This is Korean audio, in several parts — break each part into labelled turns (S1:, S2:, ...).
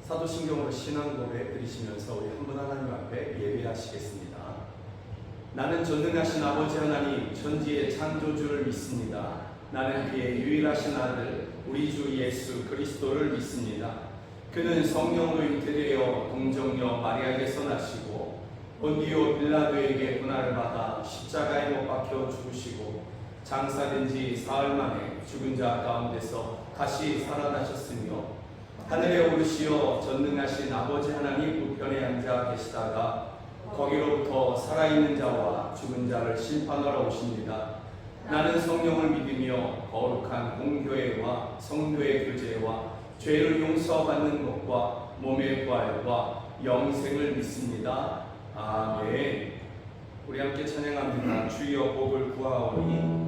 S1: 사도신경으로 신앙 고백 드리시면서 우리 한 분 하나님 앞에 예배하시겠습니다. 나는 전능하신 아버지 하나님 천지의 창조주를 믿습니다. 나는 그의 유일하신 아들 우리 주 예수 그리스도를 믿습니다. 그는 성령으로 잉태되어 동정녀 마리아에게서 나시고 본디오 빌라도에게 고난을 받아 십자가에 못 박혀 죽으시고 장사된 지 사흘 만에 죽은 자 가운데서 다시 살아나셨으며 하늘에 오르시어 전능하신 아버지 하나님 우편에 앉아 계시다가 거기로부터 살아있는 자와 죽은 자를 심판하러 오십니다. 나는 성령을 믿으며 거룩한 공교회와 성도의 교제와 죄를 용서받는 것과 몸의 부활과 영생을 믿습니다. 아멘. 우리 함께 찬양합니다. 주여 복을 구하오니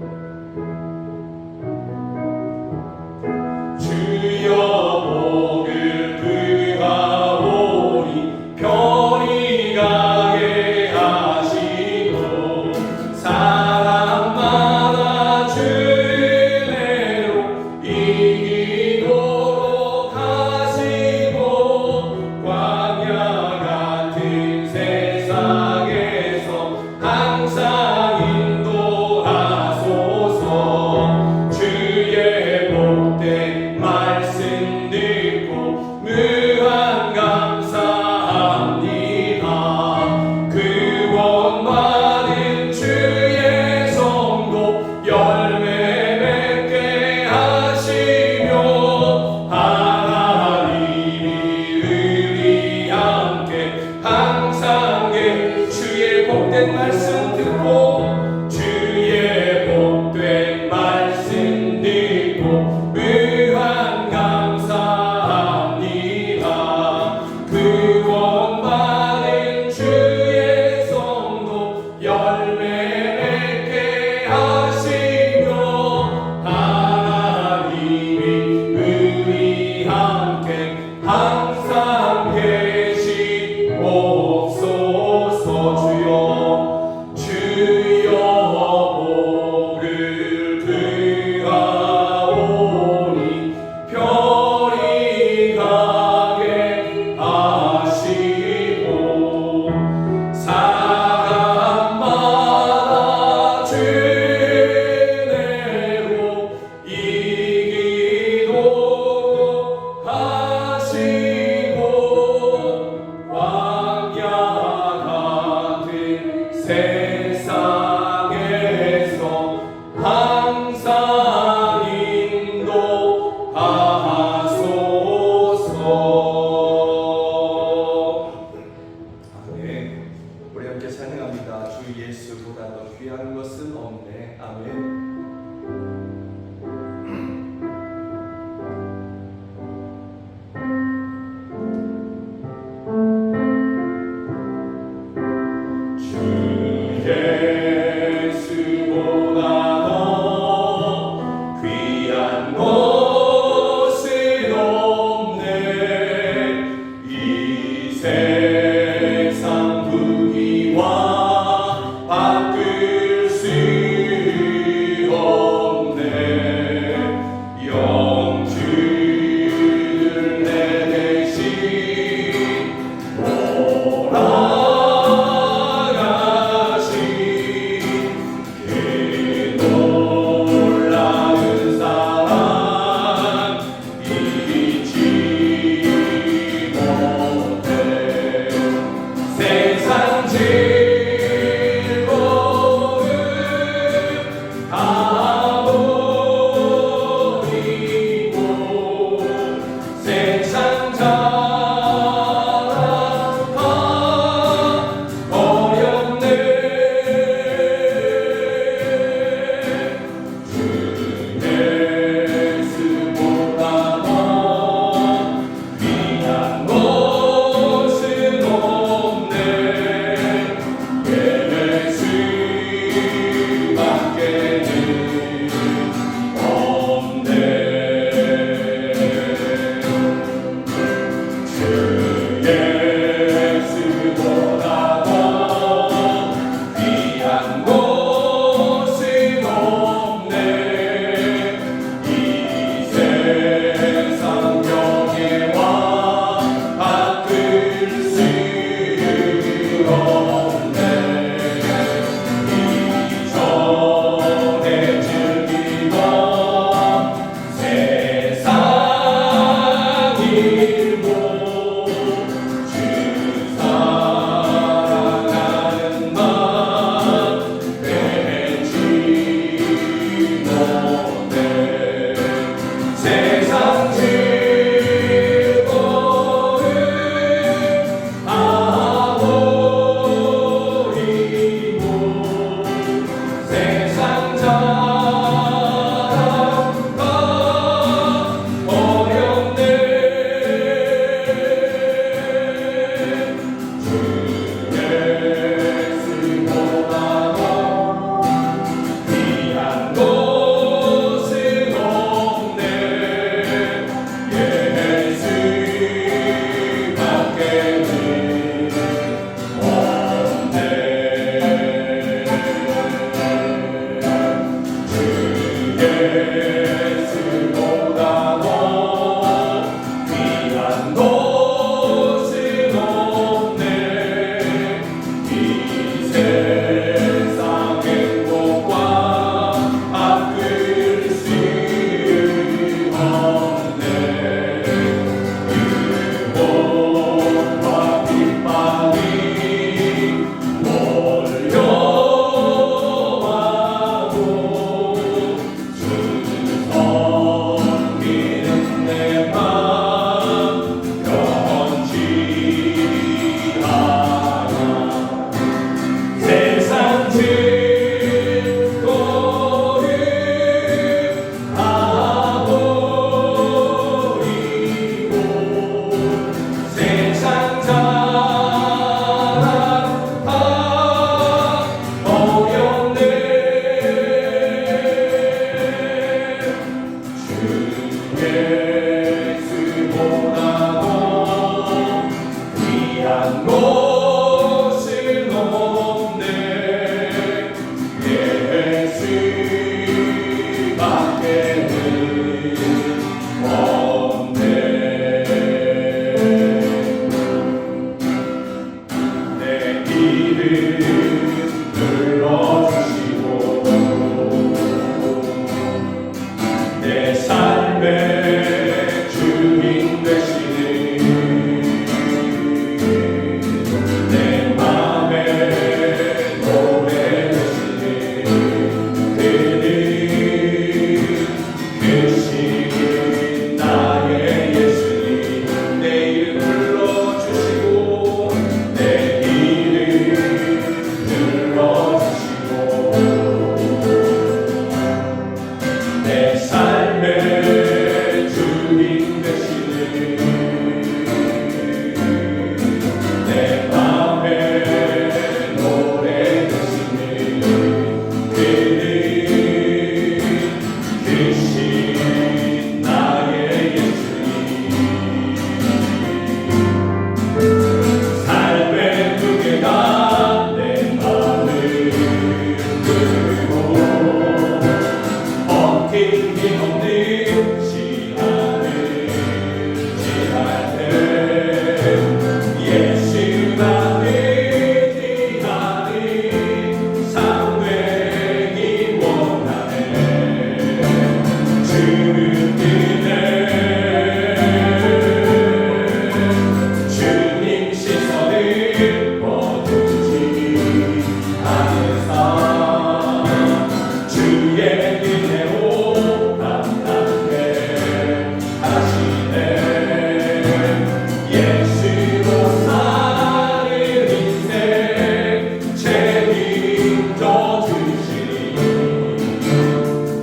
S1: 주여 복을 구하오니 편히 가게 하시고 사람마다 주의대로 이기도록 하시고 광야 같은 세상에서 항상 인도하소서. 주의 복된 말씀 듣고 무한 감사합니다. 구원받은 주의 성도 열매 맺게 하시며 하나님이 우리 함께 항상 주의 복된 말씀 듣고 주의 복된 말씀 듣고 무한 감사합니다. 구원받은 주의 성도 열매 맺게 하시며 하나님이 우리 함께 항상 계시옵소서. 주여 복을 구하오니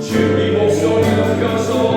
S2: 주님 목소리 높여서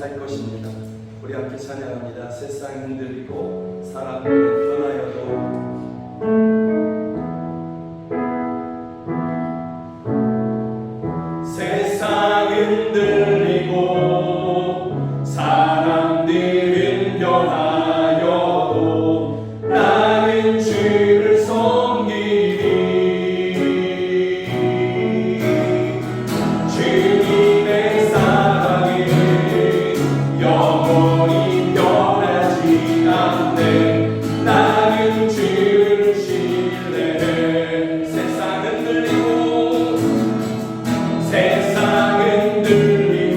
S1: 살 것입니다. 우리 함께 찬양합니다. 세상이 흔들리고 사람들은 변하여도 흔들리고 사람들은 변하여도 나는 주를 섬기리. 주님의 사랑은 영원히 변하지 않네. 나는 주를 신뢰해. 세상 흔들리고 세상 흔들리고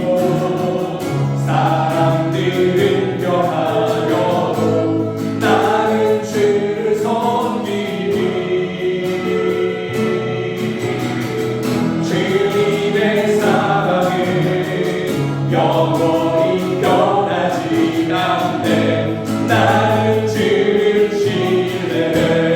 S1: 사람들은 변하여도 나는 주를 섬기리. 주님의 사랑은 영원히 변하지 않네. 나는 주를 신뢰해.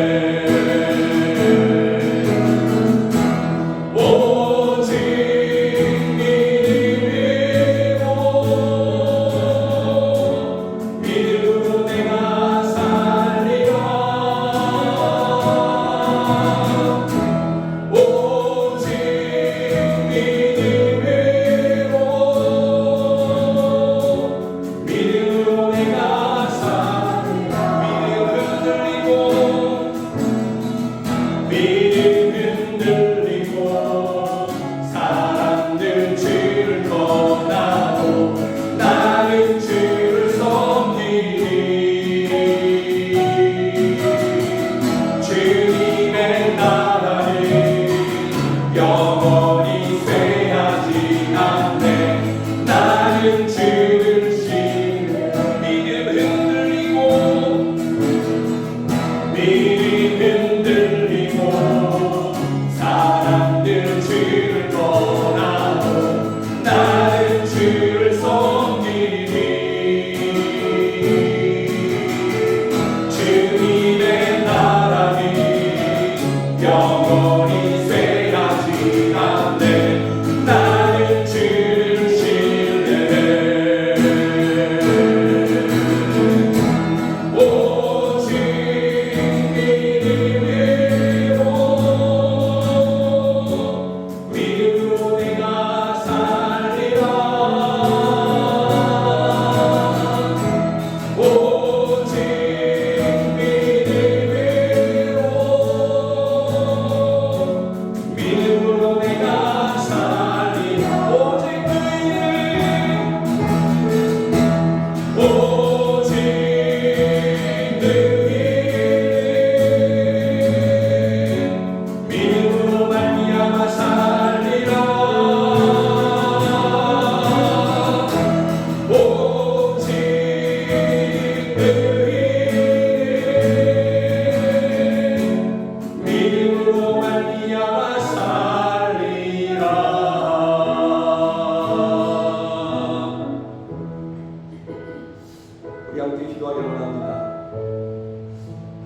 S1: 우리 함께 기도하기를 원합니다.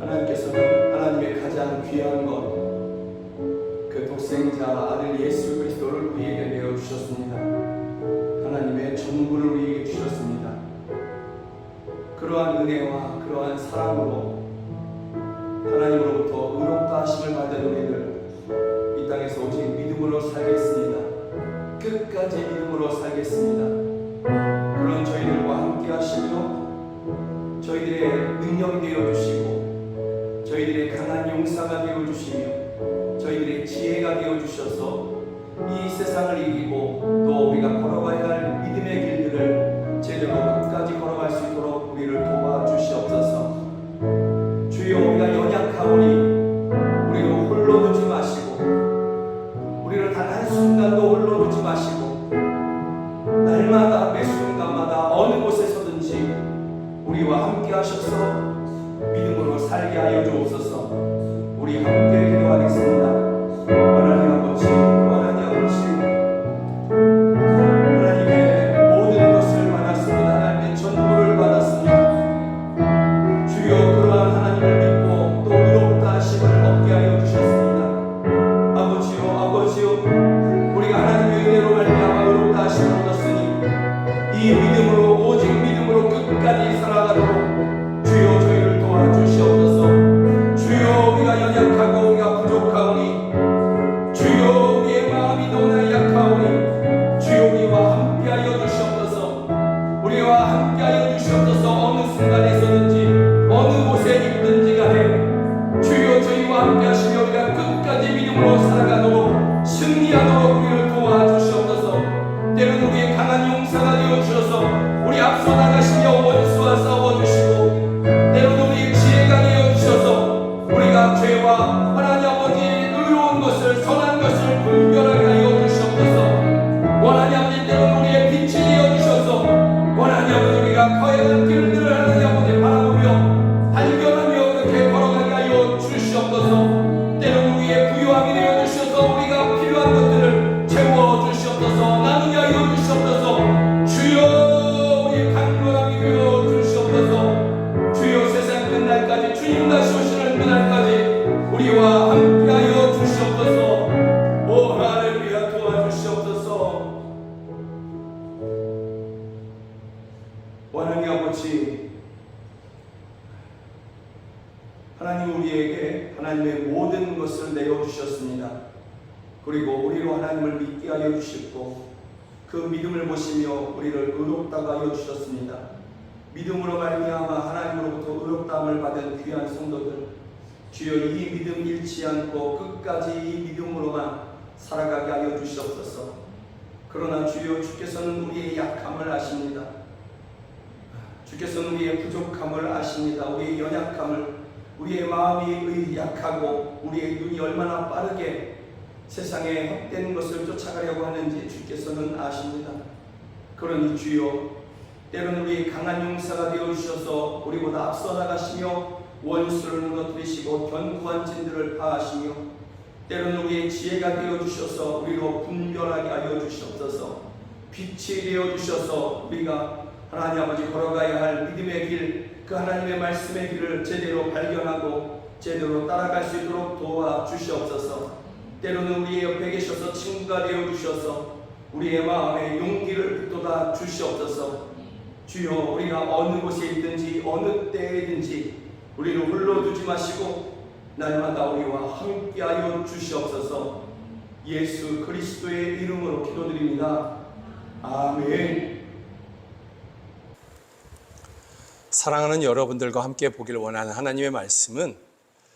S1: 하나님께서는 하나님의 가장 귀한 것, 그 독생자 아들 예수 그리스도를 우리에게 내어주셨습니다. 하나님의 전부를 우리에게 주셨습니다. 그러한 은혜와 그러한 사랑으로 하나님으로부터 의롭다 하심을 받은 우리들, 이 땅에서 오직 믿음으로 살겠습니다. 끝까지 믿음으로 살겠습니다. 그런 저희들과 함께 하시며 저희들의 능력이 되어주시고 저희들의 강한 용사가 되어주시며 저희들의 지혜가 되어주셔서 이 세상을 이기고 또 우리가 걸어가야 할 믿음의 길들을 제대로 끝까지 걸어갈 수 있도록 우리를 도와주시옵소서. 주여, 우리가 연약하오니 우리를 홀로 두지 마시고 우리를 단 한순간도 홀로 두지 마시고 날마다 매 순간마다 어느 곳에서든지 우리와 함께 하셔서 믿음으로 살게 하여 주옵소서. 우리 함께 기도하겠습니다. 하나님 아버지, 하나님 아버지, 하나님의 모든 것을 받았습니다. 하나님의 전부를 받았습니다. 주여, 그러한 하나님을 믿고 또 의롭다 하심을 얻게 하여 주셨습니다. 아버지요, 아버지요, 우리가 하나님의 은혜로 말미암아 의롭다 하심을 얻었으니 이 믿음으로 우리와 함께하여 주시옵소서. 어느 순간에서든지 어느 곳에 있든지 간에 주여 저희와 함께하시며 우리가 끝까지 믿음으로 살아가도록 승리하도록 우리를 도와주시옵소서. 때로는 우리의 강한 용사가 되어주셔서 우리 앞서 나가시며 원수와 싸워주시고, 때로는 우리의 지혜가 되어주셔서 우리가 죄와 하나님 아버지 의로운 것을 선한 것을 분별하게 하여 주시옵소서. 원하님 아버지 때로는 우리의 빛이 되어주셔서 원하님 아버지 우리가 거야 할 길들을 하나님 아버지 바라보며 발견하며 그렇게 걸어가게 하여 주시옵소서. 때로는 우리의 부요함이 되어주셔서 우리가 필요한 것들을 채워주시옵소서. 나누게 하여 주시옵소서. 주여 우리의 강건함이 되어주시옵소서. 주여 세상 끝날까지 주님 다시 오시는 그날까지 우리와 함께하여 주시옵소서. 오 할렐루야, 도와주시옵소서. 하나님 아버지, 하나님 우리에게 하나님의 모든 것을 내어주셨습니다. 그리고 우리로 하나님을 믿게 하여 주셨고 그 믿음을 보시며 우리를 의롭다고 하여 주셨습니다. 믿음으로 말미암아 하나님으로부터 의롭다함을 받은 귀한 성도들, 주여 이 믿음 잃지 않고 끝까지 이 믿음으로만 살아가게 하여 주시옵소서. 그러나 주여 주께서는 우리의 약함을 아십니다. 주께서는 우리의 부족함을 아십니다. 우리의 연약함을, 우리의 마음이 약하고 우리의 눈이 얼마나 빠르게 세상에 헛된 것을 쫓아가려고 하는지 주께서는 아십니다. 그러니 주여 때로는 우리의 강한 용사가 되어주셔서 우리보다 앞서 나가시며 원수를 무너뜨리시고 견고한 진들을 파하시며, 때로는 우리의 지혜가 되어주셔서 우리로 분별하게 하여 주시옵소서. 빛이 되어주셔서 우리가 하나님 아버지 걸어가야 할 믿음의 길, 그 하나님의 말씀의 길을 제대로 발견하고 제대로 따라갈 수 있도록 도와주시옵소서. 때로는 우리의 옆에 계셔서 친구가 되어주셔서 우리의 마음에 용기를 북돋아 주시옵소서. 주여 우리가 어느 곳에 있든지 어느 때에든지 우리를 홀로 두지 마시고 날마다 우리와 함께하여 주시옵소서. 예수 그리스도의 이름으로 기도드립니다. 아멘.
S2: 사랑하는 여러분들과 함께 보기를 원하는 하나님의 말씀은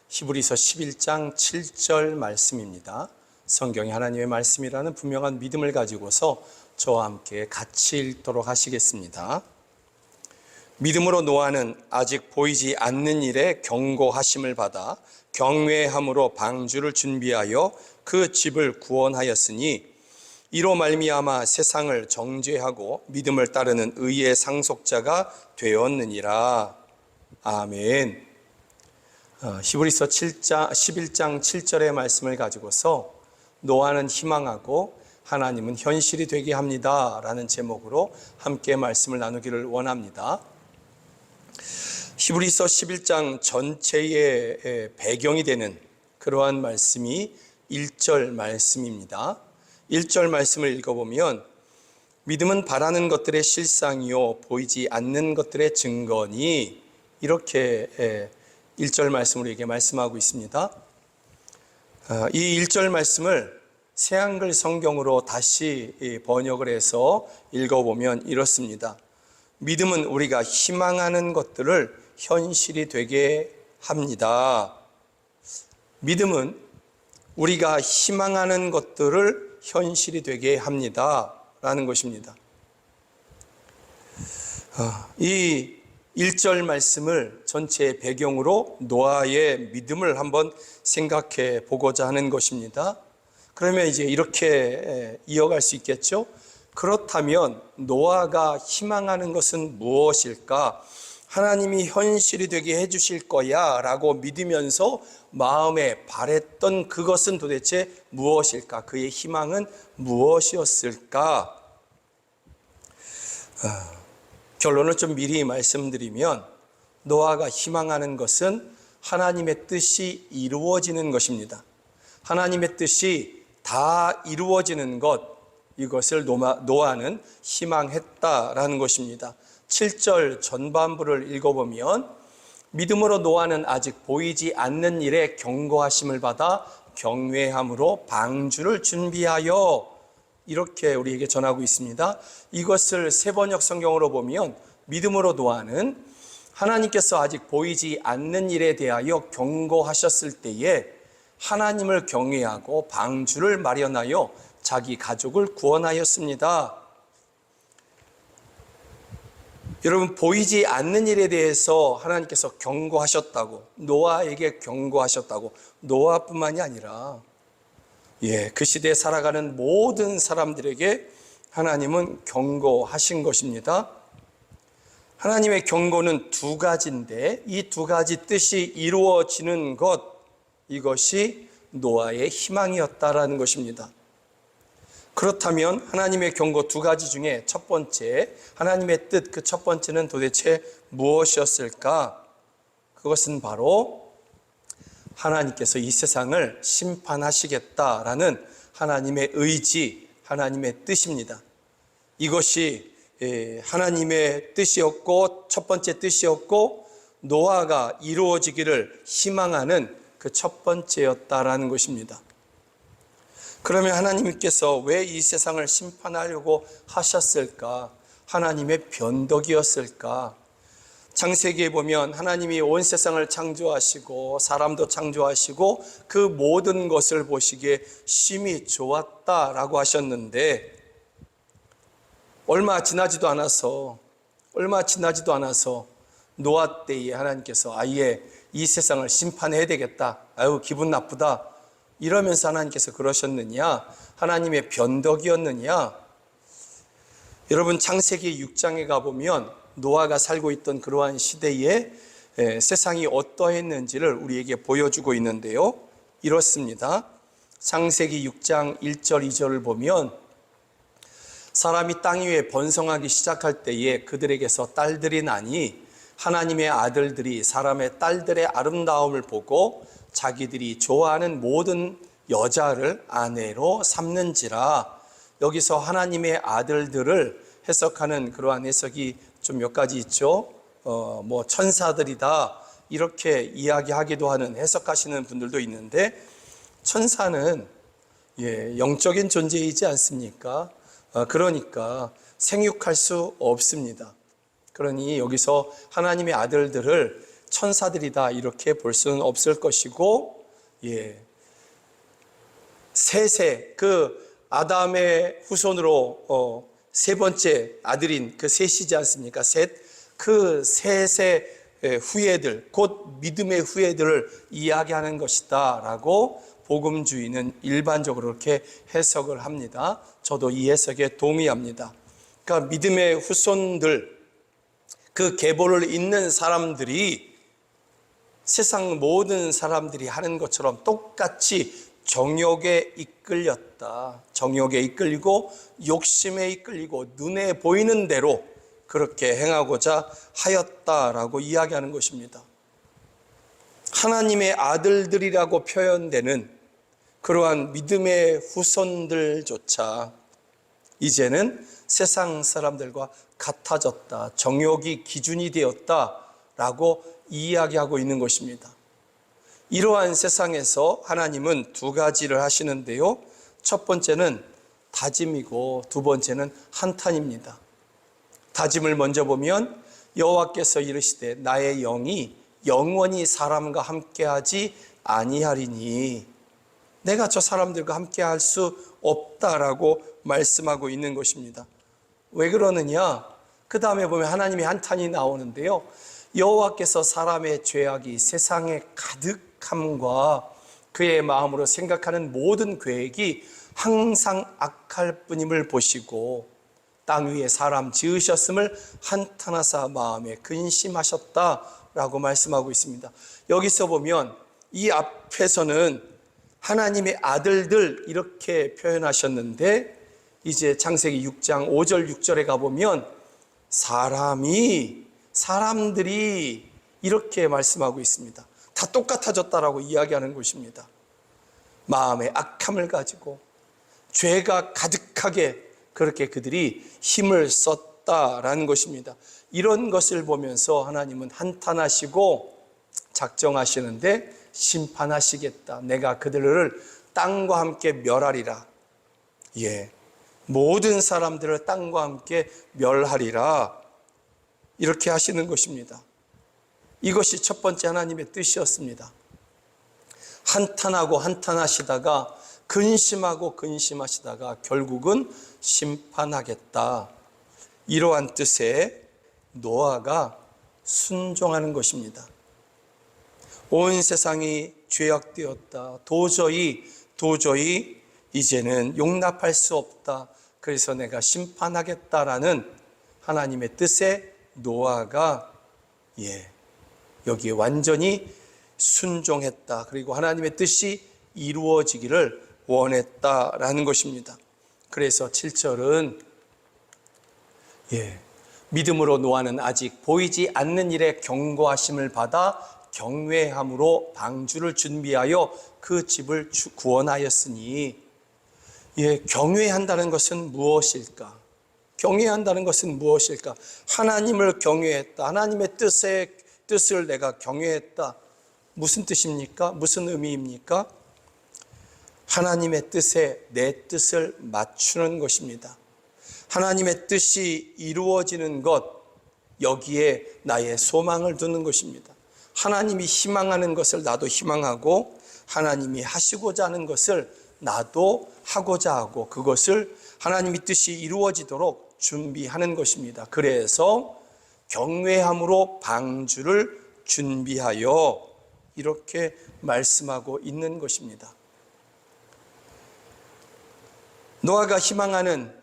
S2: 히브리서 11장 7절 말씀입니다. 성경이 하나님의 말씀이라는 분명한 믿음을 가지고서 저와 함께 같이 읽도록 하시겠습니다. 믿음으로 노아는 아직 보이지 않는 일에 경고하심을 받아 경외함으로 방주를 준비하여 그 집을 구원하였으니 이로 말미암아 세상을 정죄하고 믿음을 따르는 의의 상속자가 되었느니라. 아멘. 히브리서 11장 7절의 말씀을 가지고서 노아는 희망하고 하나님은 현실이 되게 합니다 라는 제목으로 함께 말씀을 나누기를 원합니다. 히브리서 11장 전체의 배경이 되는 그러한 말씀이 1절 말씀입니다. 1절 말씀을 읽어보면 믿음은 바라는 것들의 실상이요 보이지 않는 것들의 증거니, 이렇게 1절 말씀으로 이렇게 말씀하고 있습니다. 이 1절 말씀을 새한글 성경으로 다시 번역을 해서 읽어보면 이렇습니다. 믿음은 우리가 희망하는 것들을 현실이 되게 합니다. 믿음은 우리가 희망하는 것들을 현실이 되게 합니다 라는 것입니다. 이 1절 말씀을 전체의 배경으로 노아의 믿음을 한번 생각해 보고자 하는 것입니다. 그러면 이제 이렇게 이어갈 수 있겠죠? 그렇다면 노아가 희망하는 것은 무엇일까? 하나님이 현실이 되게 해주실 거야 라고 믿으면서 마음에 바랬던 그것은 도대체 무엇일까? 그의 희망은 무엇이었을까? 결론을 좀 미리 말씀드리면 노아가 희망하는 것은 하나님의 뜻이 이루어지는 것입니다. 하나님의 뜻이 다 이루어지는 것, 이것을 노아는 희망했다라는 것입니다. 7절 전반부를 읽어보면 믿음으로 노아는 아직 보이지 않는 일에 경고하심을 받아 경외함으로 방주를 준비하여, 이렇게 우리에게 전하고 있습니다. 이것을 세번역 성경으로 보면 믿음으로 노아는 하나님께서 아직 보이지 않는 일에 대하여 경고하셨을 때에 하나님을 경외하고 방주를 마련하여 자기 가족을 구원하였습니다. 여러분, 보이지 않는 일에 대해서 하나님께서 경고하셨다고, 노아에게 경고하셨다고, 노아뿐만이 아니라 그 시대에 살아가는 모든 사람들에게 하나님은 경고하신 것입니다. 하나님의 경고는 두 가지인데 이 두 가지 뜻이 이루어지는 것, 이것이 노아의 희망이었다라는 것입니다. 그렇다면 하나님의 경고 두 가지 중에 첫 번째, 하나님의 뜻, 그 첫 번째는 도대체 무엇이었을까? 그것은 바로 하나님께서 이 세상을 심판하시겠다라는 하나님의 의지, 하나님의 뜻입니다. 이것이 하나님의 뜻이었고 첫 번째 뜻이었고 노아가 이루어지기를 희망하는 그 첫 번째였다라는 것입니다. 그러면 하나님께서 왜 이 세상을 심판하려고 하셨을까? 하나님의 변덕이었을까? 창세기에 보면 하나님이 온 세상을 창조하시고 사람도 창조하시고 그 모든 것을 보시기에 심히 좋았다라고 하셨는데 얼마 지나지도 않아서 노아 때에 하나님께서 아예 이 세상을 심판해야 되겠다. 아유, 기분 나쁘다. 이러면서 하나님께서 그러셨느냐? 하나님의 변덕이었느냐? 여러분, 창세기 6장에 가보면 노아가 살고 있던 그러한 시대에 세상이 어떠했는지를 우리에게 보여주고 있는데요. 이렇습니다. 창세기 6장 1절 2절을 보면 사람이 땅 위에 번성하기 시작할 때에 그들에게서 딸들이 나니 하나님의 아들들이 사람의 딸들의 아름다움을 보고 자기들이 좋아하는 모든 여자를 아내로 삼는지라. 여기서 하나님의 아들들을 해석하는 그러한 해석이 좀 몇 가지 있죠. 천사들이다 이렇게 이야기하기도 하는, 해석하시는 분들도 있는데, 천사는 영적인 존재이지 않습니까? 그러니까 생육할 수 없습니다. 그러니 여기서 하나님의 아들들을 천사들이다 이렇게 볼 수는 없을 것이고, 셋의 그 아담의 후손으로 세 번째 아들인 그 셋이지 않습니까? 그 셋의 후예들, 곧 믿음의 후예들을 이야기하는 것이다 라고 복음주의는 일반적으로 그렇게 해석을 합니다. 저도 이 해석에 동의합니다. 그러니까 믿음의 후손들, 그 계보를 잇는 사람들이 세상 모든 사람들이 하는 것처럼 똑같이 정욕에 이끌렸다. 정욕에 이끌리고 욕심에 이끌리고 눈에 보이는 대로 그렇게 행하고자 하였다라고 이야기하는 것입니다. 하나님의 아들들이라고 표현되는 그러한 믿음의 후손들조차 이제는 세상 사람들과 같아졌다. 정욕이 기준이 되었다라고 이야기하고 있는 것입니다. 이러한 세상에서 하나님은 두 가지를 하시는데요. 첫 번째는 다짐이고 두 번째는 한탄입니다. 다짐을 먼저 보면 여호와께서 이르시되 나의 영이 영원히 사람과 함께하지 아니하리니, 내가 저 사람들과 함께할 수 없다라고 말씀하고 있는 것입니다. 왜 그러느냐? 그 다음에 보면 하나님의 한탄이 나오는데요. 여호와께서 사람의 죄악이 세상에 가득함과 그의 마음으로 생각하는 모든 계획이 항상 악할 뿐임을 보시고 땅 위에 사람 지으셨음을 한탄하사 마음에 근심하셨다라고 말씀하고 있습니다. 여기서 보면 이 앞에서는 하나님의 아들들 이렇게 표현하셨는데 이제 창세기 6장 5절 6절에 가보면 사람들이 이렇게 말씀하고 있습니다. 다 똑같아졌다라고 이야기하는 것입니다. 마음에 악함을 가지고 죄가 가득하게 그렇게 그들이 힘을 썼다라는 것입니다. 이런 것을 보면서 하나님은 한탄하시고 작정하시는데 심판하시겠다. 내가 그들을 땅과 함께 멸하리라. 모든 사람들을 땅과 함께 멸하리라. 이렇게 하시는 것입니다. 이것이 첫 번째 하나님의 뜻이었습니다. 한탄하고 한탄하시다가 근심하고 근심하시다가 결국은 심판하겠다. 이러한 뜻에 노아가 순종하는 것입니다. 온 세상이 죄악되었다. 도저히 이제는 용납할 수 없다. 그래서 내가 심판하겠다라는 하나님의 뜻에 노아가 여기에 완전히 순종했다. 그리고 하나님의 뜻이 이루어지기를 원했다라는 것입니다. 그래서 7절은 믿음으로 노아는 아직 보이지 않는 일에 경고하심을 받아 경외함으로 방주를 준비하여 그 집을 구원하였으니, 경외한다는 것은 무엇일까? 경외한다는 것은 무엇일까? 하나님을 경외했다. 하나님의 뜻을 내가 경외했다. 무슨 뜻입니까? 무슨 의미입니까? 하나님의 뜻에 내 뜻을 맞추는 것입니다. 하나님의 뜻이 이루어지는 것, 여기에 나의 소망을 두는 것입니다. 하나님이 희망하는 것을 나도 희망하고, 하나님이 하시고자 하는 것을 나도 하고자 하고, 그것을 하나님의 뜻이 이루어지도록 준비하는 것입니다. 그래서 경외함으로 방주를 준비하여, 이렇게 말씀하고 있는 것입니다. 노아가 희망하는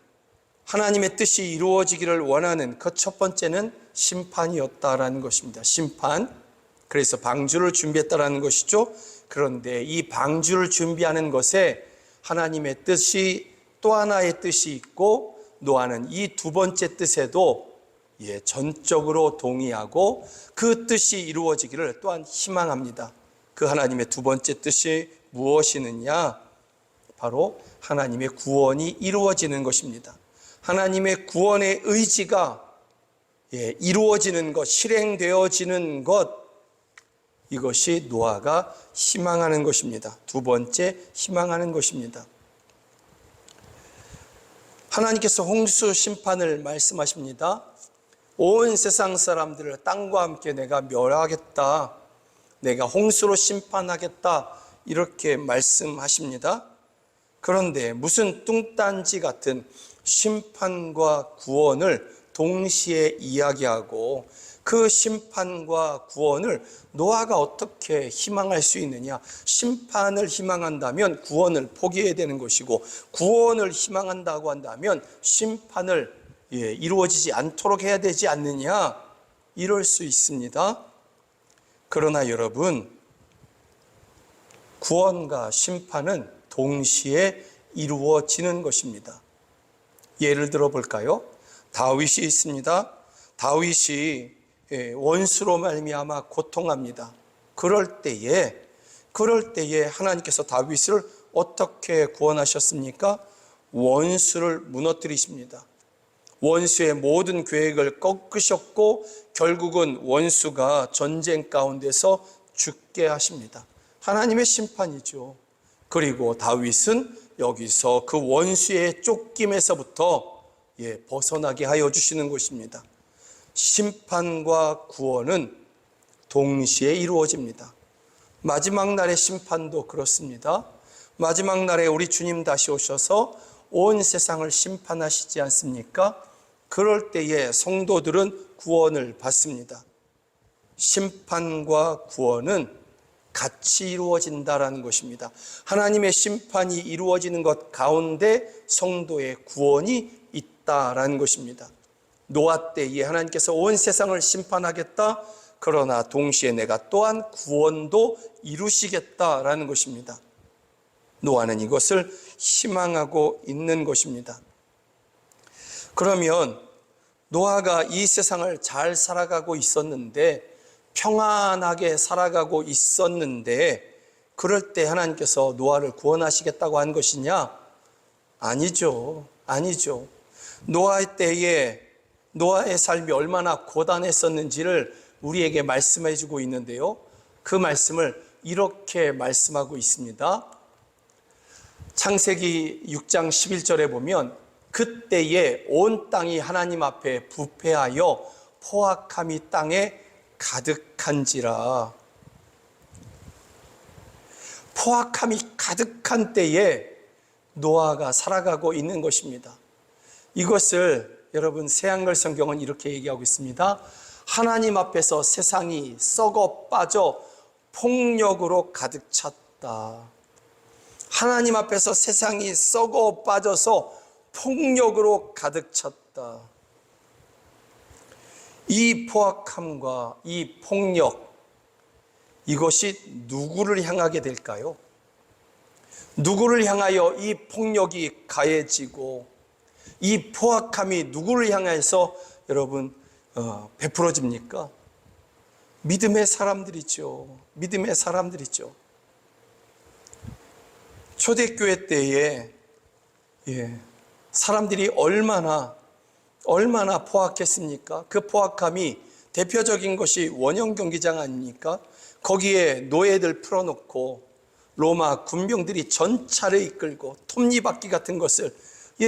S2: 하나님의 뜻이 이루어지기를 원하는 그 첫 번째는 심판이었다라는 것입니다. 심판. 그래서 방주를 준비했다라는 것이죠. 그런데 이 방주를 준비하는 것에 하나님의 뜻이, 또 하나의 뜻이 있고, 노아는 이 두 번째 뜻에도 전적으로 동의하고 그 뜻이 이루어지기를 또한 희망합니다. 그 하나님의 두 번째 뜻이 무엇이느냐? 바로 하나님의 구원이 이루어지는 것입니다. 하나님의 구원의 의지가 이루어지는 것, 실행되어지는 것, 이것이 노아가 희망하는 것입니다. 두 번째 희망하는 것입니다. 하나님께서 홍수 심판을 말씀하십니다. 온 세상 사람들을 땅과 함께 내가 멸하겠다. 내가 홍수로 심판하겠다. 이렇게 말씀하십니다. 그런데 무슨 뚱딴지 같은 심판과 구원을 동시에 이야기하고, 그 심판과 구원을 노아가 어떻게 희망할 수 있느냐? 심판을 희망한다면 구원을 포기해야 되는 것이고, 구원을 희망한다고 한다면 심판을 이루어지지 않도록 해야 되지 않느냐? 이럴 수 있습니다. 그러나 여러분, 구원과 심판은 동시에 이루어지는 것입니다. 예를 들어 볼까요? 다윗이 있습니다. 다윗이 원수로 말미암아 고통합니다. 그럴 때에 하나님께서 다윗을 어떻게 구원하셨습니까? 원수를 무너뜨리십니다. 원수의 모든 계획을 꺾으셨고, 결국은 원수가 전쟁 가운데서 죽게 하십니다. 하나님의 심판이죠. 그리고 다윗은 여기서 그 원수의 쫓김에서부터 벗어나게 하여 주시는 것입니다. 심판과 구원은 동시에 이루어집니다. 마지막 날의 심판도 그렇습니다. 마지막 날에 우리 주님 다시 오셔서 온 세상을 심판하시지 않습니까? 그럴 때에 성도들은 구원을 받습니다. 심판과 구원은 같이 이루어진다라는 것입니다. 하나님의 심판이 이루어지는 것 가운데 성도의 구원이 있다라는 것입니다. 노아 때에 하나님께서 온 세상을 심판하겠다. 그러나 동시에 내가 또한 구원도 이루시겠다라는 것입니다. 노아는 이것을 희망하고 있는 것입니다. 그러면 노아가 이 세상을 잘 살아가고 있었는데, 평안하게 살아가고 있었는데, 그럴 때 하나님께서 노아를 구원하시겠다고 한 것이냐? 아니죠. 노아 때에 노아의 삶이 얼마나 고단했었는지를 우리에게 말씀해 주고 있는데요. 그 말씀을 이렇게 말씀하고 있습니다. 창세기 6장 11절에 보면 그때에 온 땅이 하나님 앞에 부패하여 포악함이 땅에 가득한지라. 포악함이 가득한 때에 노아가 살아가고 있는 것입니다. 이것을 여러분 새한글 성경은 이렇게 얘기하고 있습니다. 하나님 앞에서 세상이 썩어 빠져 폭력으로 가득 찼다. 하나님 앞에서 세상이 썩어 빠져서 폭력으로 가득 찼다. 이 포악함과 이 폭력, 이것이 누구를 향하게 될까요? 누구를 향하여 이 폭력이 가해지고 이 포악함이 누구를 향해서 여러분 베풀어집니까? 믿음의 사람들이죠. 믿음의 사람들이죠. 초대교회 때에 사람들이 얼마나 포악했습니까? 그 포악함이 대표적인 것이 원형 경기장 아닙니까? 거기에 노예들 풀어놓고 로마 군병들이 전차를 이끌고 톱니바퀴 같은 것을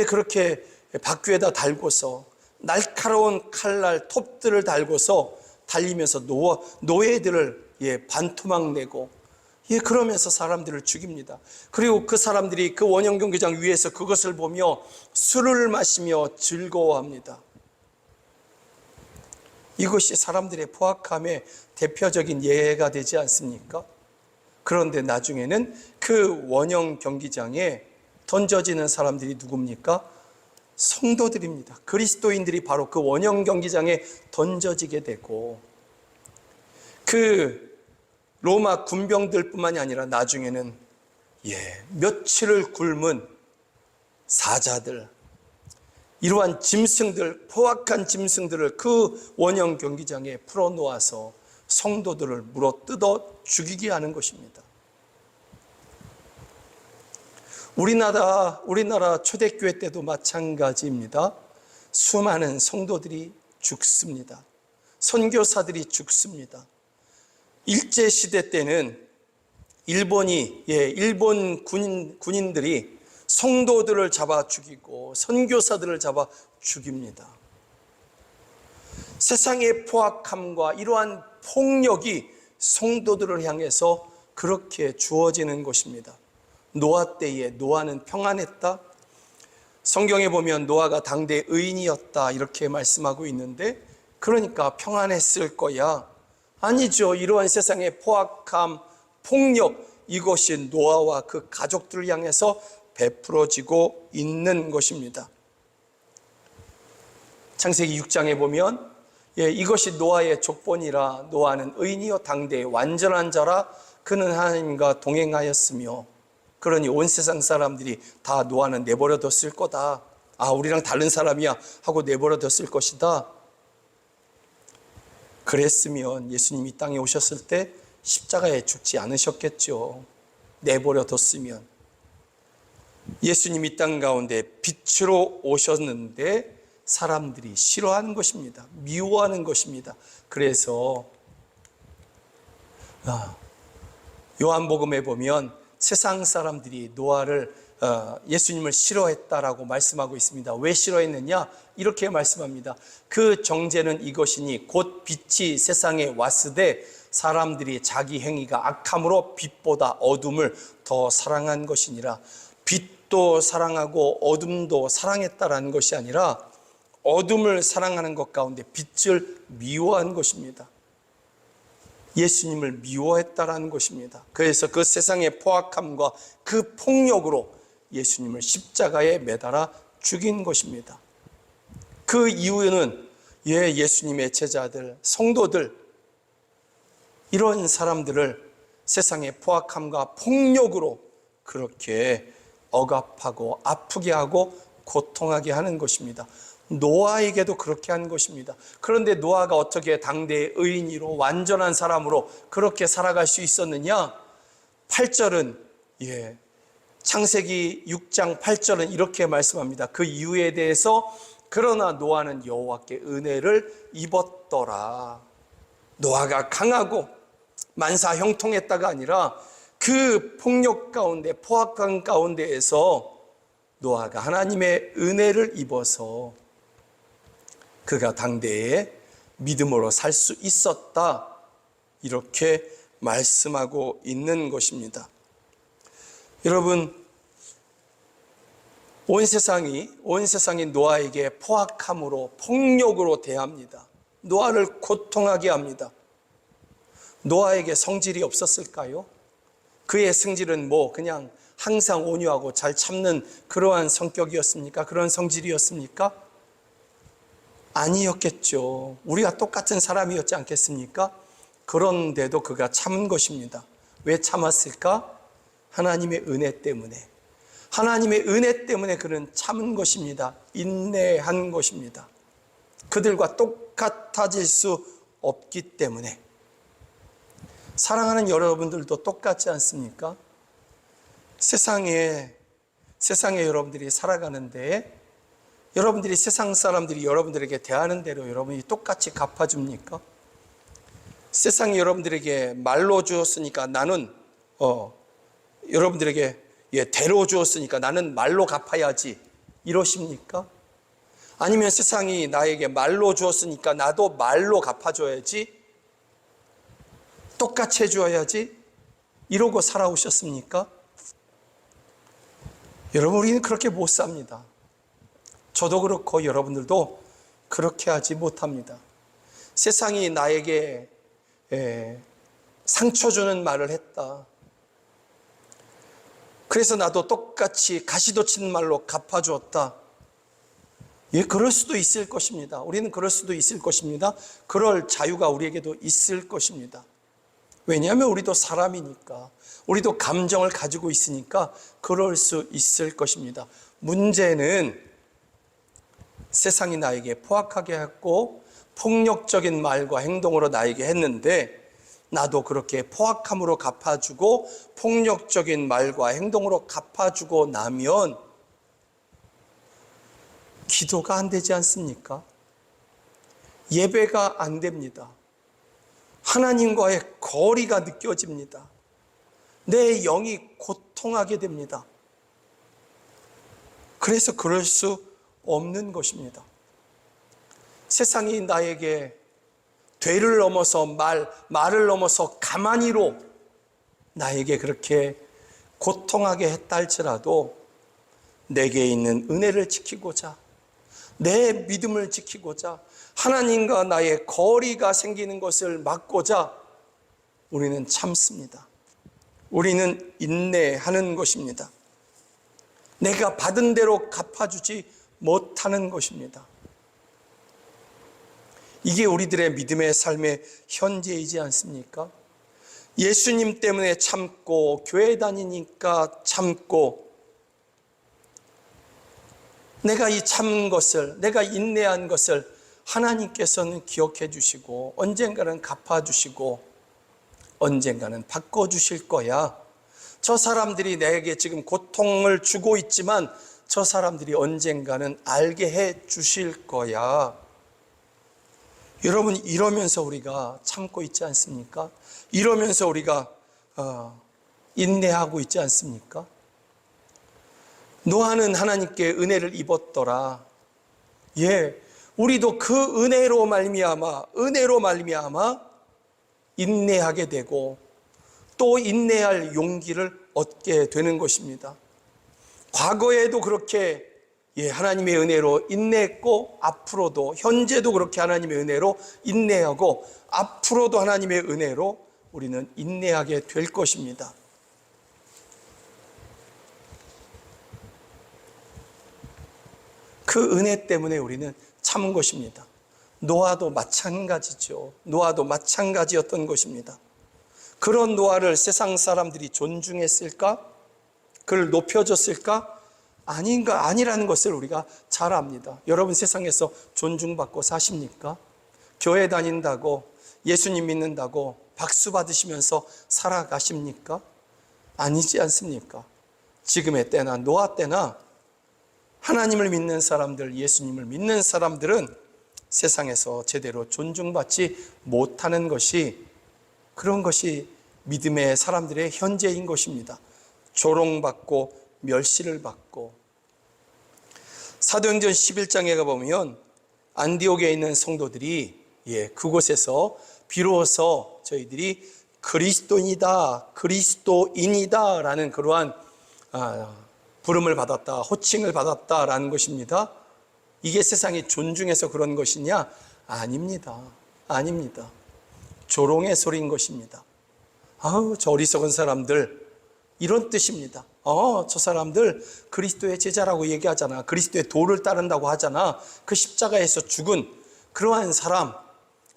S2: 그렇게 바퀴에다 달고서 날카로운 칼날 톱들을 달고서 달리면서 노예들을 반토막 내고 그러면서 사람들을 죽입니다. 그리고 그 사람들이 그 원형 경기장 위에서 그것을 보며 술을 마시며 즐거워합니다. 이것이 사람들의 포악함의 대표적인 예가 되지 않습니까? 그런데 나중에는 그 원형 경기장에 던져지는 사람들이 누굽니까? 성도들입니다. 그리스도인들이 바로 그 원형 경기장에 던져지게 되고, 그 로마 군병들뿐만이 아니라 나중에는 며칠을 굶은 사자들, 이러한 짐승들, 포악한 짐승들을 그 원형 경기장에 풀어놓아서 성도들을 물어 뜯어 죽이게 하는 것입니다. 우리나라 초대교회 때도 마찬가지입니다. 수많은 성도들이 죽습니다. 선교사들이 죽습니다. 일제시대 때는 일본 군인들이 성도들을 잡아 죽이고 선교사들을 잡아 죽입니다. 세상의 포악함과 이러한 폭력이 성도들을 향해서 그렇게 주어지는 것입니다. 노아 때에 노아는 평안했다. 성경에 보면 노아가 당대 의인이었다 이렇게 말씀하고 있는데, 그러니까 평안했을 거야. 아니죠. 이러한 세상의 포악함, 폭력, 이것이 노아와 그 가족들을 향해서 베풀어지고 있는 것입니다. 창세기 6장에 보면 이것이 노아의 족본이라. 노아는 의인이요 당대의 완전한 자라. 그는 하나님과 동행하였으며, 그러니 온 세상 사람들이 다 노아는 내버려뒀을 거다. 우리랑 다른 사람이야 하고 내버려뒀을 것이다. 그랬으면 예수님이 땅에 오셨을 때 십자가에 죽지 않으셨겠죠. 내버려뒀으면. 예수님이 땅 가운데 빛으로 오셨는데 사람들이 싫어하는 것입니다. 미워하는 것입니다. 그래서 요한복음에 보면 세상 사람들이 예수님을 싫어했다라고 말씀하고 있습니다. 왜 싫어했느냐? 이렇게 말씀합니다. 그 정죄는 이것이니 곧 빛이 세상에 왔으되 사람들이 자기 행위가 악함으로 빛보다 어둠을 더 사랑한 것이니라. 빛도 사랑하고 어둠도 사랑했다라는 것이 아니라 어둠을 사랑하는 것 가운데 빛을 미워한 것입니다. 예수님을 미워했다라는 것입니다. 그래서 그 세상의 포악함과 그 폭력으로 예수님을 십자가에 매달아 죽인 것입니다. 그 이유는 예수님의 제자들, 성도들, 이런 사람들을 세상의 포악함과 폭력으로 그렇게 억압하고 아프게 하고 고통하게 하는 것입니다. 노아에게도 그렇게 한 것입니다. 그런데 노아가 어떻게 당대의 의인으로 완전한 사람으로 그렇게 살아갈 수 있었느냐? 8절은 창세기 6장 8절은 이렇게 말씀합니다. 그 이유에 대해서 그러나 노아는 여호와께 은혜를 입었더라. 노아가 강하고 만사 형통했다가 아니라 그 폭력 가운데, 포악한 가운데에서 노아가 하나님의 은혜를 입어서 그가 당대에 믿음으로 살 수 있었다, 이렇게 말씀하고 있는 것입니다. 여러분, 온 세상이 노아에게 포악함으로, 폭력으로 대합니다. 노아를 고통하게 합니다. 노아에게 성질이 없었을까요? 그의 성질은 그냥 항상 온유하고 잘 참는 그러한 성격이었습니까? 그런 성질이었습니까? 아니었겠죠. 우리가 똑같은 사람이었지 않겠습니까? 그런데도 그가 참은 것입니다. 왜 참았을까? 하나님의 은혜 때문에. 하나님의 은혜 때문에 그는 참은 것입니다. 인내한 것입니다. 그들과 똑같아질 수 없기 때문에. 사랑하는 여러분들도 똑같지 않습니까? 세상에 여러분들이 살아가는데 여러분들이 세상 사람들이 여러분들에게 대하는 대로 여러분이 똑같이 갚아줍니까? 세상이 여러분들에게 말로 주었으니까 나는 여러분들에게 대로 주었으니까 나는 말로 갚아야지, 이러십니까? 아니면 세상이 나에게 말로 주었으니까 나도 말로 갚아줘야지, 똑같이 해줘야지, 이러고 살아오셨습니까? 여러분, 우리는 그렇게 못 삽니다. 저도 그렇고 여러분들도 그렇게 하지 못합니다. 세상이 나에게 상처 주는 말을 했다, 그래서 나도 똑같이 가시도 치는 말로 갚아주었다. 그럴 수도 있을 것입니다. 우리는 그럴 수도 있을 것입니다. 그럴 자유가 우리에게도 있을 것입니다. 왜냐하면 우리도 사람이니까, 우리도 감정을 가지고 있으니까 그럴 수 있을 것입니다. 문제는 세상이 나에게 포악하게 했고 폭력적인 말과 행동으로 나에게 했는데, 나도 그렇게 포악함으로 갚아주고 폭력적인 말과 행동으로 갚아주고 나면 기도가 안 되지 않습니까? 예배가 안 됩니다. 하나님과의 거리가 느껴집니다. 내 영이 고통하게 됩니다. 그래서 그럴 수 없는 것입니다. 세상이 나에게 되를 넘어서 말을 넘어서 가만히로 나에게 그렇게 고통하게 했다 할지라도 내게 있는 은혜를 지키고자, 내 믿음을 지키고자, 하나님과 나의 거리가 생기는 것을 막고자 우리는 참습니다. 우리는 인내하는 것입니다. 내가 받은 대로 갚아주지 못하는 것입니다. 이게 우리들의 믿음의 삶의 현재이지 않습니까? 예수님 때문에 참고, 교회 다니니까 참고, 내가 이 참은 것을, 내가 인내한 것을 하나님께서는 기억해 주시고 언젠가는 갚아 주시고 언젠가는 바꿔 주실 거야. 저 사람들이 내게 지금 고통을 주고 있지만 저 사람들이 언젠가는 알게 해 주실 거야. 여러분, 이러면서 우리가 참고 있지 않습니까? 이러면서 우리가 인내하고 있지 않습니까? 노아는 하나님께 은혜를 입었더라. 우리도 그 은혜로 말미암아 인내하게 되고 또 인내할 용기를 얻게 되는 것입니다. 과거에도 그렇게 하나님의 은혜로 인내했고, 앞으로도, 현재도 그렇게 하나님의 은혜로 인내하고, 앞으로도 하나님의 은혜로 우리는 인내하게 될 것입니다. 그 은혜 때문에 우리는 참은 것입니다. 노아도 마찬가지죠. 노아도 마찬가지였던 것입니다. 그런 노아를 세상 사람들이 존중했을까? 그를 높여줬을까? 아니라는 것을 우리가 잘 압니다. 여러분, 세상에서 존중받고 사십니까? 교회 다닌다고, 예수님 믿는다고 박수 받으시면서 살아가십니까? 아니지 않습니까? 지금의 때나 노아 때나 하나님을 믿는 사람들, 예수님을 믿는 사람들은 세상에서 제대로 존중받지 못하는 것이, 그런 것이 믿음의 사람들의 현재인 것입니다. 조롱받고 멸시를 받고 사도행전 11장에 가보면 안디옥에 있는 성도들이 그곳에서 비로소 저희들이 그리스도인이다 라는 그러한 부름을 받았다, 호칭을 받았다라는 것입니다. 이게 세상이 존중해서 그런 것이냐? 아닙니다. 아닙니다. 조롱의 소리인 것입니다. 아우, 저 어리석은 사람들, 이런 뜻입니다. 저 사람들 그리스도의 제자라고 얘기하잖아. 그리스도의 도를 따른다고 하잖아. 그 십자가에서 죽은 그러한 사람,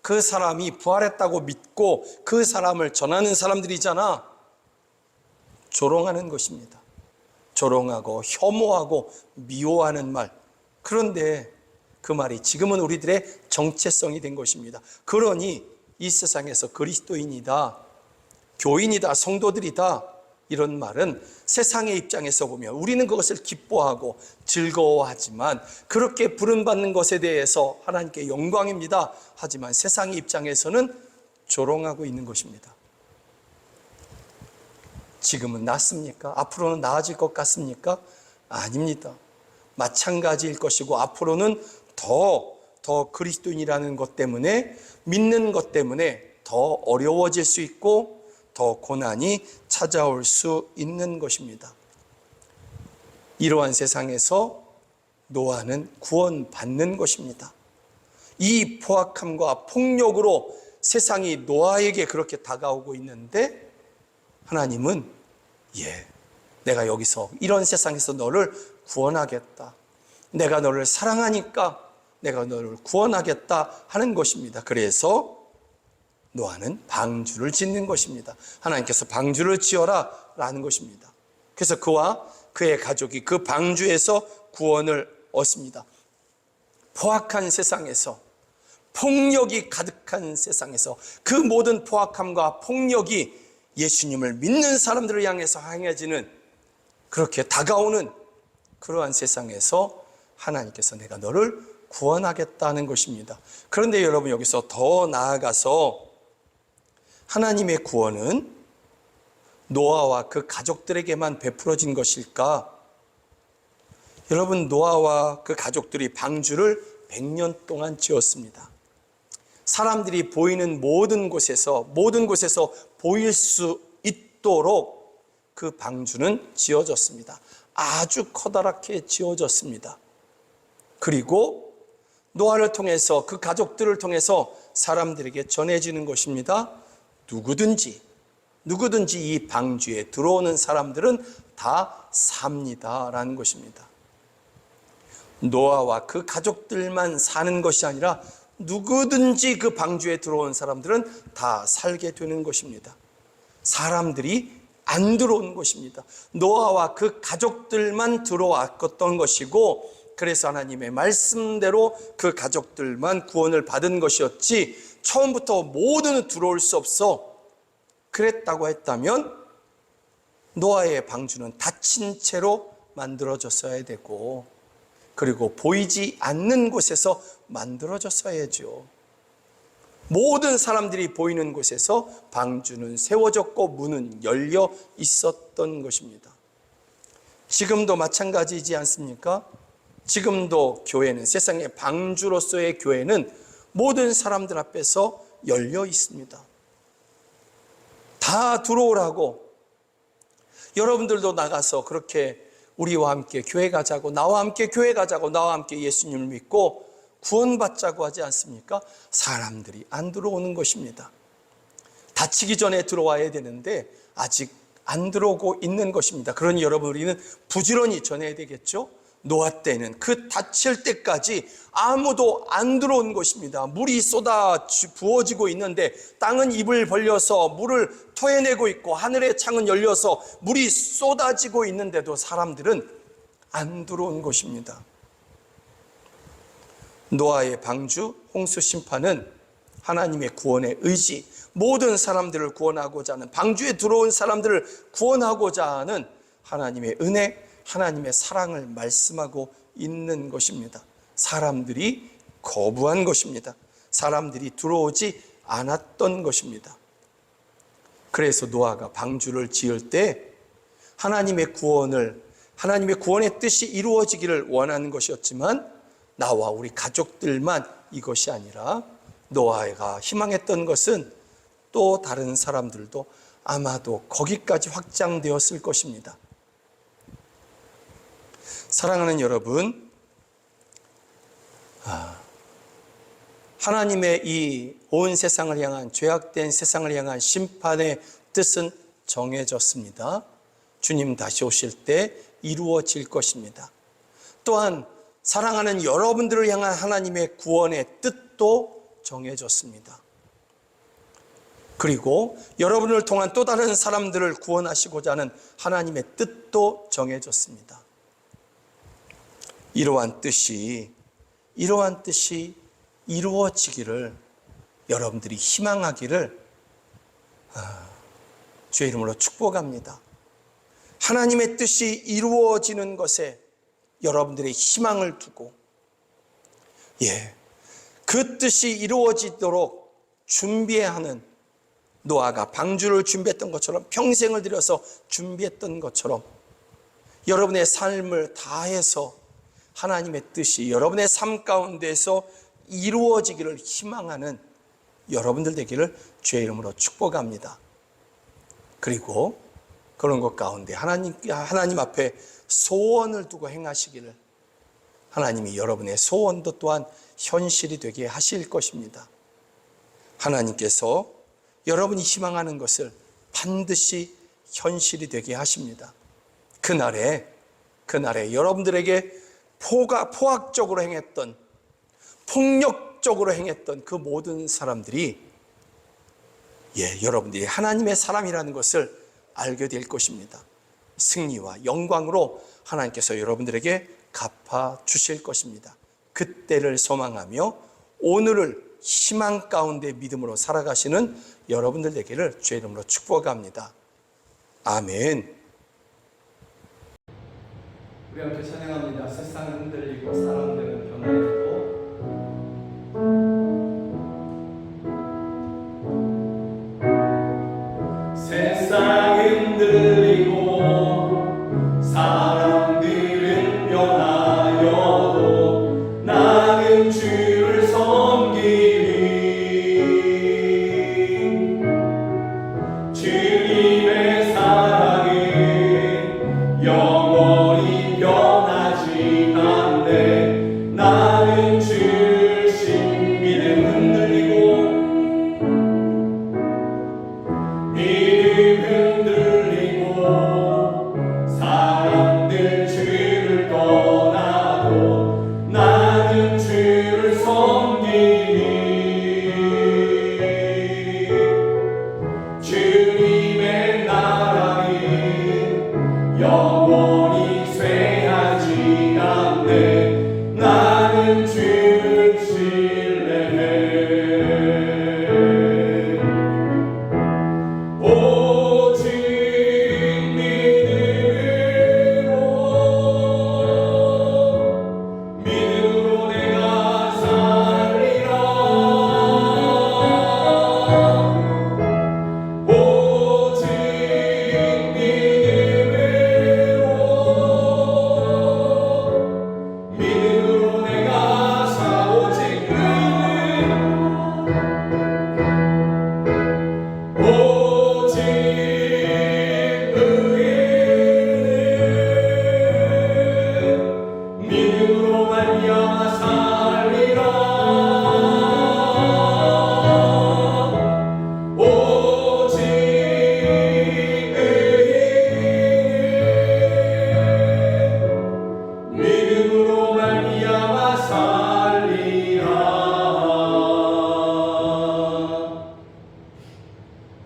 S2: 그 사람이 부활했다고 믿고 그 사람을 전하는 사람들이잖아. 조롱하는 것입니다. 조롱하고 혐오하고 미워하는 말. 그런데 그 말이 지금은 우리들의 정체성이 된 것입니다. 그러니 이 세상에서 그리스도인이다, 교인이다, 성도들이다, 이런 말은 세상의 입장에서 보면 우리는 그것을 기뻐하고 즐거워하지만, 그렇게 부름받는 것에 대해서 하나님께 영광입니다. 하지만 세상의 입장에서는 조롱하고 있는 것입니다. 지금은 낫습니까? 앞으로는 나아질 것 같습니까? 아닙니다. 마찬가지일 것이고, 앞으로는 더 그리스도인이라는 것 때문에, 믿는 것 때문에 더 어려워질 수 있고 더 고난이 찾아올 수 있는 것입니다. 이러한 세상에서 노아는 구원받는 것입니다. 이 포악함과 폭력으로 세상이 노아에게 그렇게 다가오고 있는데, 하나님은 내가 여기서 이런 세상에서 너를 구원하겠다, 내가 너를 사랑하니까 내가 너를 구원하겠다 하는 것입니다. 그래서 노아는 방주를 짓는 것입니다. 하나님께서 방주를 지어라 라는 것입니다. 그래서 그와 그의 가족이 그 방주에서 구원을 얻습니다. 포악한 세상에서, 폭력이 가득한 세상에서, 그 모든 포악함과 폭력이 예수님을 믿는 사람들을 향해서 행해지는, 그렇게 다가오는 그러한 세상에서 하나님께서 내가 너를 구원하겠다는 것입니다. 그런데 여러분, 여기서 더 나아가서 하나님의 구원은 노아와 그 가족들에게만 베풀어진 것일까? 여러분, 노아와 그 가족들이 방주를 100년 동안 지었습니다. 사람들이 보이는 모든 곳에서 보일 수 있도록 그 방주는 지어졌습니다. 아주 커다랗게 지어졌습니다. 그리고 노아를 통해서, 그 가족들을 통해서 사람들에게 전해지는 것입니다. 누구든지 이 방주에 들어오는 사람들은 다 삽니다 라는 것입니다. 노아와 그 가족들만 사는 것이 아니라 누구든지 그 방주에 들어온 사람들은 다 살게 되는 것입니다. 사람들이 안 들어온 것입니다. 노아와 그 가족들만 들어왔던 것이고, 그래서 하나님의 말씀대로 그 가족들만 구원을 받은 것이었지, 처음부터 모두는 들어올 수 없어 그랬다고 했다면 노아의 방주는 닫힌 채로 만들어졌어야 되고, 그리고 보이지 않는 곳에서 만들어졌어야죠. 모든 사람들이 보이는 곳에서 방주는 세워졌고 문은 열려 있었던 것입니다. 지금도 마찬가지이지 않습니까? 지금도 교회는, 세상의 방주로서의 교회는 모든 사람들 앞에서 열려 있습니다. 다 들어오라고, 여러분들도 나가서 그렇게 우리와 함께 교회 가자고, 나와 함께 교회 가자고, 나와 함께 예수님을 믿고 구원받자고 하지 않습니까? 사람들이 안 들어오는 것입니다. 닫히기 전에 들어와야 되는데 아직 안 들어오고 있는 것입니다. 그러니 여러분, 우리는 부지런히 전해야 되겠죠? 노아 때는 그 닫힐 때까지 아무도 안 들어온 것입니다. 물이 쏟아 부어지고 있는데 땅은 입을 벌려서 물을 토해내고 있고, 하늘의 창은 열려서 물이 쏟아지고 있는데도 사람들은 안 들어온 것입니다. 노아의 방주, 홍수 심판은 하나님의 구원의 의지, 모든 사람들을 구원하고자 하는, 방주에 들어온 사람들을 구원하고자 하는 하나님의 은혜, 하나님의 사랑을 말씀하고 있는 것입니다. 사람들이 거부한 것입니다. 사람들이 들어오지 않았던 것입니다. 그래서 노아가 방주를 지을 때 하나님의 구원을 하나님의 구원의 뜻이 이루어지기를 원하는 것이었지만 나와 우리 가족들만 이것이 아니라 노아가 희망했던 것은 또 다른 사람들도 아마도 거기까지 확장되었을 것입니다. 사랑하는 여러분, 하나님의 이 온 세상을 향한, 죄악된 세상을 향한 심판의 뜻은 정해졌습니다. 주님 다시 오실 때 이루어질 것입니다. 또한 사랑하는 여러분들을 향한 하나님의 구원의 뜻도 정해졌습니다. 그리고 여러분을 통한 또 다른 사람들을 구원하시고자 하는 하나님의 뜻도 정해졌습니다. 이러한 뜻이 이루어지기를 여러분들이 희망하기를 주의 이름으로 축복합니다. 하나님의 뜻이 이루어지는 것에 여러분들의 희망을 두고 그 뜻이 이루어지도록 준비해야 하는, 노아가 방주를 준비했던 것처럼, 평생을 들여서 준비했던 것처럼 여러분의 삶을 다해서 하나님의 뜻이 여러분의 삶 가운데에서 이루어지기를 희망하는 여러분들 되기를 주의 이름으로 축복합니다. 그리고 그런 것 가운데 하나님 앞에 소원을 두고 행하시기를 하나님이 여러분의 소원도 또한 현실이 되게 하실 것입니다. 하나님께서 여러분이 희망하는 것을 반드시 현실이 되게 하십니다. 그날에 여러분들에게 포악적으로 행했던, 폭력적으로 행했던 그 모든 사람들이 여러분들이 하나님의 사람이라는 것을 알게 될 것입니다. 승리와 영광으로 하나님께서 여러분들에게 갚아 주실 것입니다. 그때를 소망하며 오늘을 희망 가운데 믿음으로 살아가시는 여러분들 되기를 주의 이름으로 축복합니다. 아멘.
S1: 우리 함께 찬양합니다. 세상은 흔들리고 사람들은 변화되고 세상은 흔들리고 사람들은 변하여도 나는 주를 섬기리. 주님의 사랑은 영원히 변하지 않네. 나는 주신 믿음 흔들리고 사람들 주를 떠나도 나는 주를 섬기리. 주님의 나라는 영원히 쇠하지 않네. 나는 주를 신뢰해.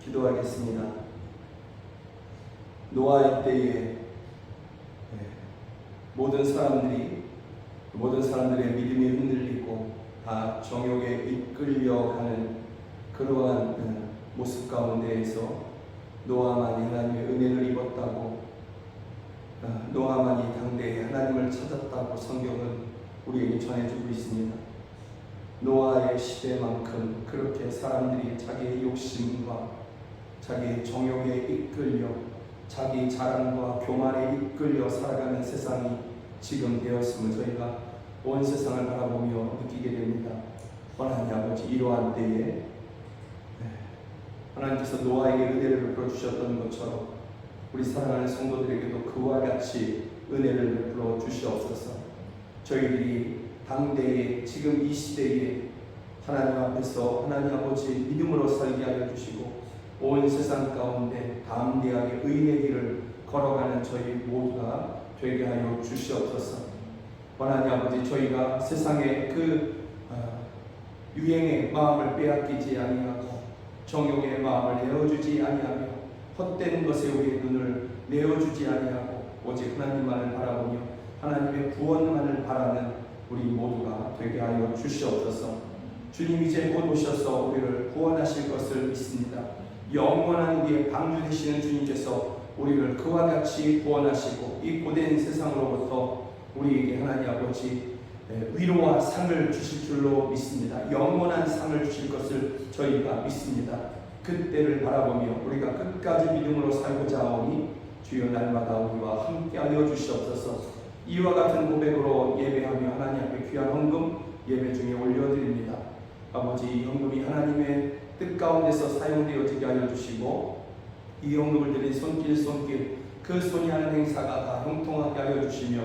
S1: 기도하겠습니다. 노아의 때에 모든 사람들의 믿음이 흔들리고 다 정욕에 이끌려가는 그러한 모습 가운데에서 노아만이 하나님의 은혜를 입었다고, 노아만이 당대에 하나님을 찾았다고 성경은 우리에게 전해주고 있습니다. 노아의 시대만큼 그렇게 사람들이 자기의 욕심과 자기의 정욕에 이끌려 자기 자랑과 교만에 이끌려 살아가는 세상이 지금 되었음을 저희가 온 세상을 바라보며 느끼게 됩니다. 하나님 아버지, 이러한 때에 하나님께서 노아에게 은혜를 베풀어 주셨던 것처럼 우리 사랑하는 성도들에게도 그와 같이 은혜를 베풀어 주시옵소서. 저희들이 당대에 지금 이 시대에 하나님 앞에서 하나님 아버지 믿음으로 살게 하여 주시고 온 세상 가운데 담대하게 의의 길을 걸어가는 저희 모두가 되게 하여 주시옵소서. 하나님 아버지, 저희가 세상의 그 유행의 마음을 빼앗기지 아니하고 정욕의 마음을 내어주지 아니하며 헛된 것에 우리의 눈을 내어주지 아니하고 오직 하나님만을 바라보며 하나님의 구원만을 바라는 우리 모두가 되게 하여 주시옵소서. 주님 이제 곧 오셔서 우리를 구원하실 것을 믿습니다. 영원한 우리의 방주 되시는 주님께서 우리를 그와 같이 구원하시고 이 고된 세상으로부터 우리에게 하나님 아버지 위로와 상을 주실 줄로 믿습니다. 영원한 상을 주실 것을 저희가 믿습니다. 그때를 바라보며 우리가 끝까지 믿음으로 살고자 하오니 주여 날마다 우리와 함께하여 주시옵소서. 이와 같은 고백으로 예배하며 하나님 앞에 귀한 헌금 예배 중에 올려드립니다. 아버지, 이 헌금이 하나님의 뜻 가운데서 사용되어지게 하여 주시고 이 헌금을 드린 손길 그 손이 하는 행사가 다 형통하게 하여 주시며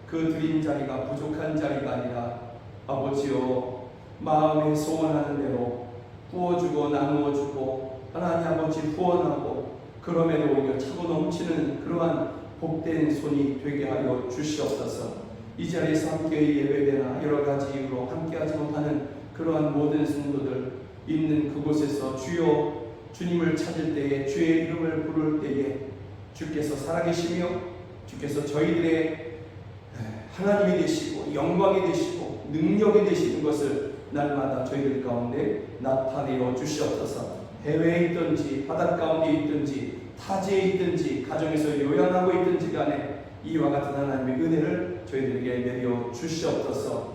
S1: 그 드린 자리가 부족한 자리가 아니라 아버지여 마음에 소원하는 대로 부어주고 나누어주고 하나님 아버지 후원하고 그럼에도 오히려 차고 넘치는 그러한 복된 손이 되게 하여 주시옵소서. 이 자리에서 함께 예배되나 여러 가지 이유로 함께하지 못하는 그러한 모든 성도들 있는 그곳에서 주여 주님을 찾을 때에 주의 이름을 부를 때에 주께서 살아계시며 주께서 저희들의 하나님이 되시고 영광이 되시고 능력이 되시는 것을 날마다 저희들 가운데 나타내어 주시옵소서. 해외에 있든지 바닷가운데 있든지 타지에 있든지 가정에서 요양하고 있든지 간에 이와 같은 하나님의 은혜를 저희들에게 내려 주시옵소서.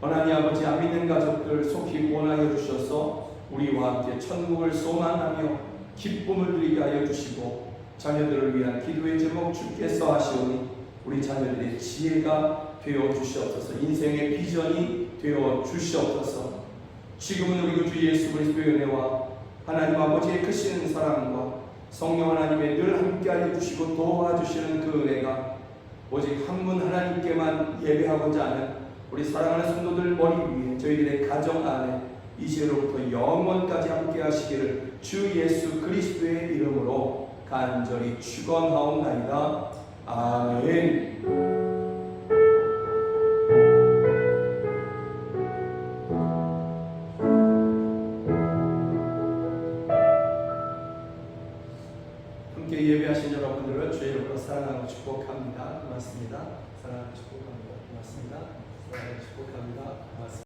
S1: 하나님 아버지, 안 믿는 가족들 속히 구원하여 주셔서 우리와 함께 천국을 소망하며 기쁨을 누리게 하여 주시고 자녀들을 위한 기도의 제목 주께서 하시오니 우리 자녀들의 지혜가 되어 주시옵소서. 인생의 비전이 되어 주시옵소서. 지금은 우리 주 예수 그리스도의 은혜와 하나님 아버지의 크신 사랑과 성령 하나님의 늘 함께하여 주시고 도와주시는 그 은혜가 오직 한 분 하나님께만 예배하고자 하는 우리 사랑하는 성도들 머리 위에 저희들의 가정 안에 이제로부터 영원까지 함께하시기를 주 예수 그리스도의 이름으로 간절히 축원하옵나이다. 아멘. 함께 예배하신 여러분들을 주의 이름으로 사랑하고 축복합니다. 고맙습니다. 사랑하고 축복합니다. 고맙습니다. 사랑하고 축복합니다. 고맙습니다.